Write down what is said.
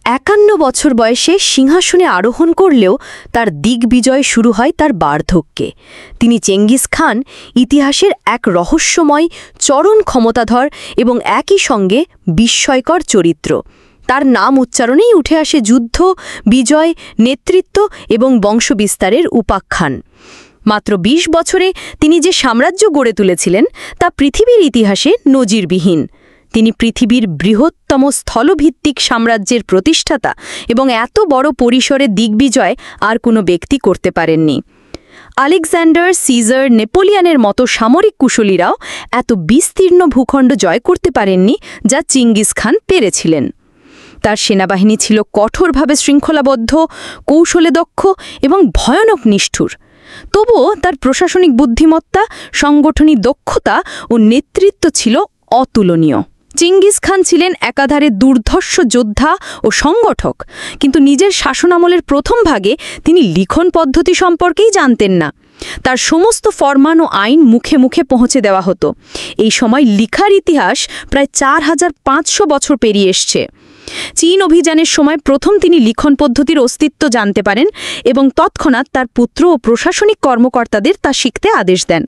51 বছর বয়সে সিংহাসনে আরোহণ করলেও তার দিগ্বিজয় শুরু হয় তার বার্ধক্যে। তিনি চেঙ্গিস খান, ইতিহাসের এক রহস্যময়, চরম ক্ষমতাধর এবং একই সঙ্গে বিস্ময়কর চরিত্র। তার নাম উচ্চারণেই উঠে আসে যুদ্ধ, বিজয়, নেতৃত্ব এবং বংশবিস্তারের উপাখ্যান। মাত্র ২০ বছরে তিনি যে সাম্রাজ্য গড়ে তুলেছিলেন তা পৃথিবীর ইতিহাসে নজিরবিহীন। তিনি পৃথিবীর বৃহত্তম স্থলভিত্তিক সাম্রাজ্যের প্রতিষ্ঠাতা এবং এত বড় পরিসরে দিগ্বিজয় আর কোনো ব্যক্তি করতে পারেননি। আলেকজান্ডার, সিজার, নেপোলিয়নের মতো সামরিক কুশলীরাও এত বিস্তীর্ণ ভূখণ্ড জয় করতে পারেননি যা চেঙ্গিস খান পেরেছিলেন। তার সেনাবাহিনী ছিল কঠোরভাবে শৃঙ্খলাবদ্ধ, কৌশলে দক্ষ এবং ভয়ানক নিষ্ঠুর। তবুও তার প্রশাসনিক বুদ্ধিমত্তা, সাংগঠনিক দক্ষতা ও নেতৃত্ব ছিল অতুলনীয়। চেঙ্গিস খান ছিলেন একাধারে দুর্ধর্ষ যোদ্ধা ও সংগঠক, কিন্তু নিজের শাসনামলের প্রথম ভাগে তিনি লিখন পদ্ধতি সম্পর্কেই জানতেন না। তার সমস্ত ফরমান ও আইন মুখে মুখে পৌঁছে দেওয়া হতো। এই সময় লিখার ইতিহাস প্রায় 4500 বছর পেরিয়ে এসছে। চীন অভিযানের সময় প্রথম তিনি লিখন পদ্ধতির অস্তিত্ব জানতে পারেন এবং তৎক্ষণাৎ তার পুত্র ও প্রশাসনিক কর্মকর্তাদের তা শিখতে আদেশ দেন।